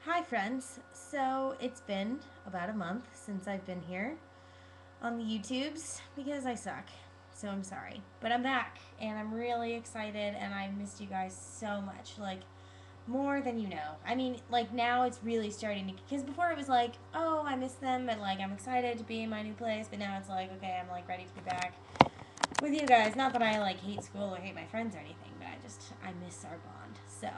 Hi, friends. So it's been about a month since I've been here on the YouTubes because I suck. So I'm sorry. But I'm back and I'm really excited and I missed you guys so much. Like, more than you know. I mean, like, now it's really starting to. Because before it was like, oh, I miss them, but like, I'm excited to be in my new place. But now it's like, okay, I'm like ready to be back with you guys. Not that I like hate school or hate my friends or anything, but I miss our bond. So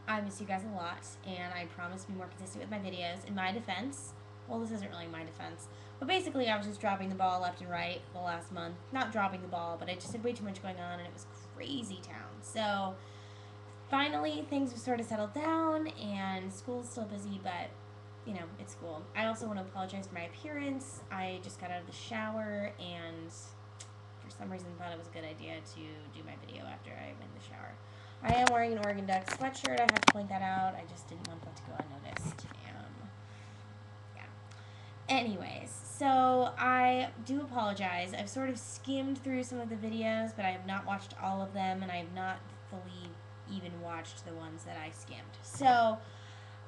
I miss you guys a lot, and I promise to be more consistent with my videos. In my defense, well, this isn't really my defense, but basically, I was just dropping the ball left and right the last month. Not dropping the ball, but I just had way too much going on, and it was crazy town. So finally, things have sort of settled down, and school's still busy, but you know, it's school. I also want to apologize for my appearance. I just got out of the shower, and for some reason thought it was a good idea to do my video after I went in the shower. I am wearing an Oregon Duck sweatshirt. I have to point that out. I just didn't want that to go unnoticed. Yeah. Anyways, so I do apologize. I've sort of skimmed through some of the videos, but I have not watched all of them, and I have not fully even watched the ones that I skimmed. So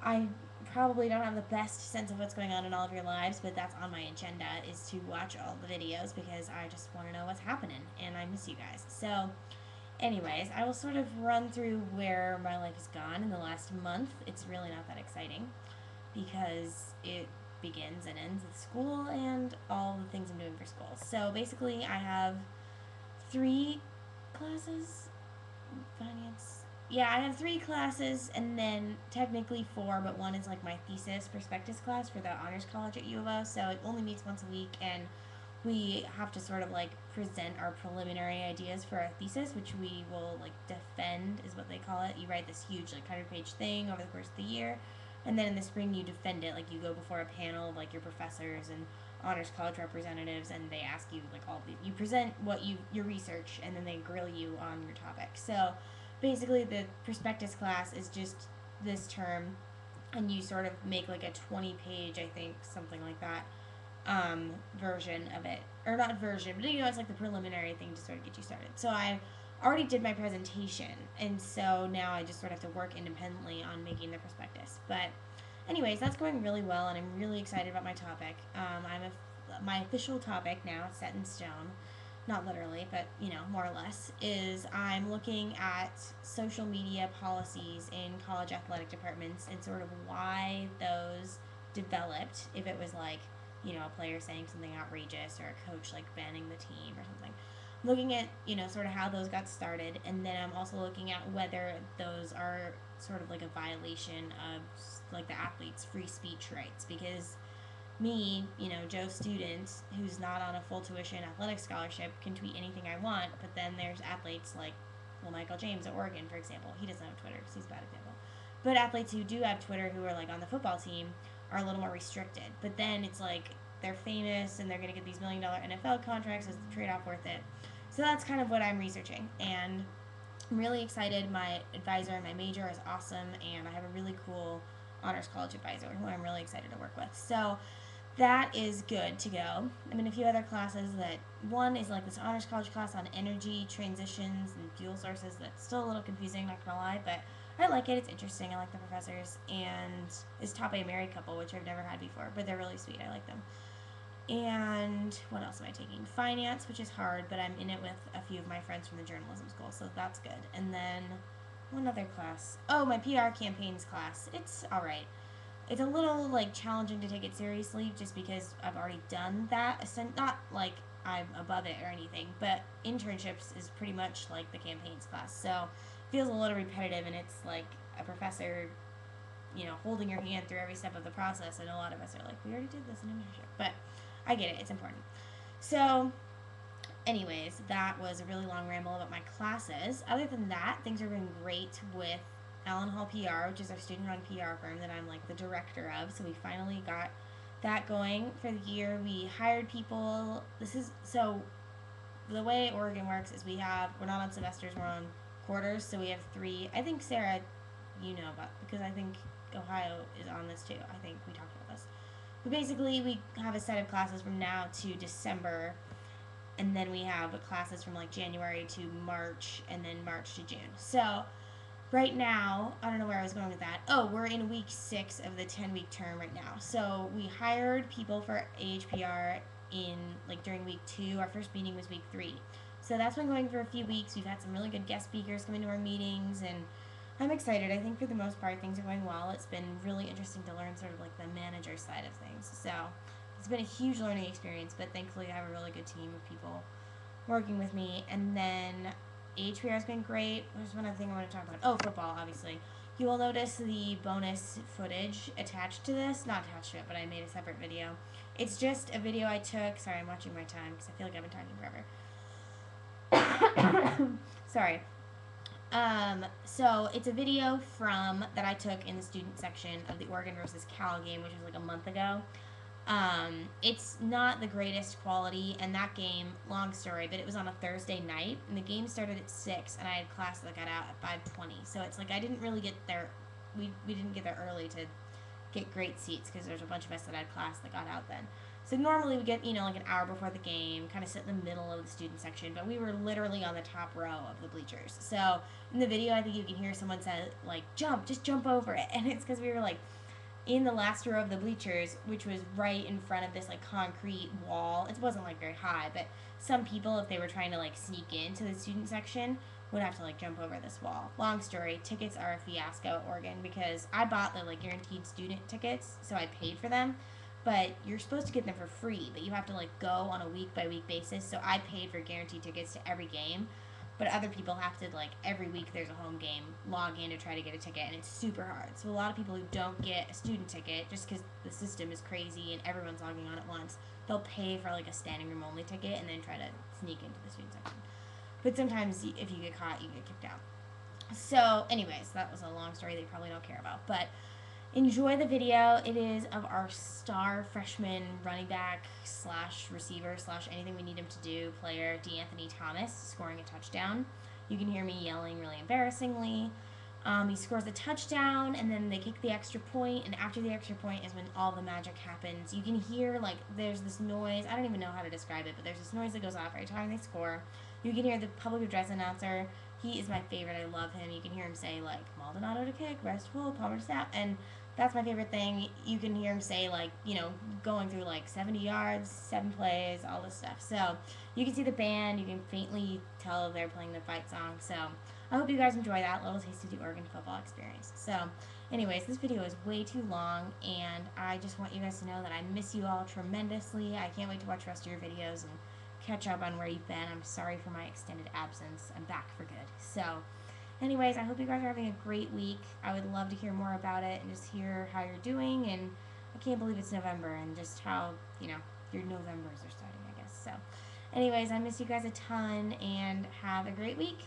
I probably don't have the best sense of what's going on in all of your lives, but that's on my agenda is to watch all the videos because I just want to know what's happening and I miss you guys. So, anyways, I will sort of run through where my life has gone in the last month. It's really not that exciting because it begins and ends with school and all the things I'm doing for school. So, basically, I have three classes finance. Yeah, I have three classes and then technically four, but one is like my thesis prospectus class for the honors college at U of O. So it only meets once a week, and we have to sort of like present our preliminary ideas for our thesis, which we will like defend, is what they call it. You write this huge like 100-page thing over the course of the year, and then in the spring you defend it. Like you go before a panel of like your professors and honors college representatives, and they ask you like all the you present what your research, and then they grill you on your topic. So basically the prospectus class is just this term, and you sort of make like a 20-page, I think, something like that, version of it, or not version, but you know, it's like the preliminary thing to sort of get you started. So I already did my presentation, and so now I just sort of have to work independently on making the prospectus. But anyways, that's going really well, and I'm really excited about my topic. My official topic now, it's set in stone, not literally, but you know, more or less, is I'm looking at social media policies in college athletic departments and sort of why those developed. If it was like, you know, a player saying something outrageous or a coach like banning the team or something. Looking at, you know, sort of how those got started, and then I'm also looking at whether those are sort of like a violation of like the athletes' free speech rights, because me, you know, Joe student who's not on a full tuition athletic scholarship can tweet anything I want, but then there's athletes like, well, Michael James at Oregon, for example. He doesn't have Twitter because he's a bad example. But athletes who do have Twitter, who are like on the football team, are a little more restricted. But then it's like they're famous and they're going to get these $1 million NFL contracts. Is the trade off worth it? So that's kind of what I'm researching. And I'm really excited. My advisor and my major is awesome, and I have a really cool honors college advisor who I'm really excited to work with. So that is good to go. I'm in a few other classes. That one is like this honors college class on energy transitions and fuel sources. That's still a little confusing, not gonna lie, but I like it. It's interesting. I like the professors, and it's taught by a married couple, which I've never had before, but they're really sweet. I like them. And what else am I taking? Finance, which is hard, but I'm in it with a few of my friends from the journalism school, so that's good. And then one other class. Oh, my PR campaigns class. It's all right. It's a little like challenging to take it seriously just because I've already done that. Not like I'm above it or anything, but internships is pretty much like the campaigns class. So it feels a little repetitive, and it's like a professor, you know, holding your hand through every step of the process. And a lot of us are like, we already did this in internship, but I get it. It's important. So anyways, that was a really long ramble about my classes. Other than that, things are going great with Allen Hall PR, which is our student-run PR firm that I'm like the director of. So we finally got that going for the year. We hired people. This is so the way Oregon works is we're not on semesters, we're on quarters. So we have three. I think Sarah, you know about, because I think Ohio is on this too. I think we talked about this. But basically, we have a set of classes from now to December, and then we have classes from like January to March, and then March to June. So right now, I don't know where I was going with that. Oh, we're in week 6 of the 10-week term right now. So we hired people for AHPR in like during week 2. Our first meeting was week 3. So that's been going for a few weeks. We've had some really good guest speakers come into our meetings, and I'm excited. I think for the most part things are going well. It's been really interesting to learn sort of like the manager side of things. So it's been a huge learning experience, but thankfully I have a really good team of people working with me. And then HPR has been great. There's one other thing I want to talk about. Oh, football, obviously. You will notice the bonus footage attached to this. Not attached to it, but I made a separate video. It's just a video I took. Sorry, I'm watching my time because I feel like I've been talking forever. Sorry. So it's a video from that I took in the student section of the Oregon versus Cal game, which was like a month ago. It's not the greatest quality, and that game, long story, but it was on a Thursday night, and the game started at 6, and I had class that got out at 5:20. So it's like I didn't really get there. We didn't get there early to get great seats because there's a bunch of us that had class that got out then. So normally we get, like an hour before the game, kind of sit in the middle of the student section, but we were literally on the top row of the bleachers. So in the video, I think you can hear someone say, like, just jump over it. And it's because we were, like, in the last row of the bleachers, which was right in front of this, like, concrete wall. It wasn't, like, very high, but some people, if they were trying to, like, sneak into the student section, would have to, like, jump over this wall. Long story, tickets are a fiasco at Oregon because I bought the, like, guaranteed student tickets, so I paid for them. But you're supposed to get them for free, but you have to, like, go on a week-by-week basis. So I paid for guaranteed tickets to every game, but other people have to, like, every week there's a home game, log in to try to get a ticket, and it's super hard. So a lot of people who don't get a student ticket, just because the system is crazy and everyone's logging on at once, they'll pay for, like, a standing room only ticket and then try to sneak into the student section. But sometimes if you get caught, you get kicked out. So anyways, that was a long story they probably don't care about, but enjoy the video. It is of our star freshman running back slash receiver slash anything we need him to do player, DeAnthony Thomas, scoring a touchdown. You can hear me yelling really embarrassingly. He scores a touchdown, and then they kick the extra point, and after the extra point is when all the magic happens. You can hear, like, there's this noise. I don't even know how to describe it, but there's this noise that goes off every time they score. You can hear the public address announcer. He is my favorite. I love him. You can hear him say, like, Maldonado to kick, restful, Palmer to snap, and that's my favorite thing. You can hear him say, like, going through, like, 70 yards, 7 plays, all this stuff. So you can see the band. You can faintly tell they're playing the fight song. So I hope you guys enjoy that little taste of the Oregon football experience. So anyways, this video is way too long, and I just want you guys to know that I miss you all tremendously. I can't wait to watch the rest of your videos and catch up on where you've been. I'm sorry for my extended absence. I'm back for good. So anyways, I hope you guys are having a great week. I would love to hear more about it and just hear how you're doing. And I can't believe it's November and just how, your Novembers are starting, I guess. So anyways, I miss you guys a ton, and have a great week.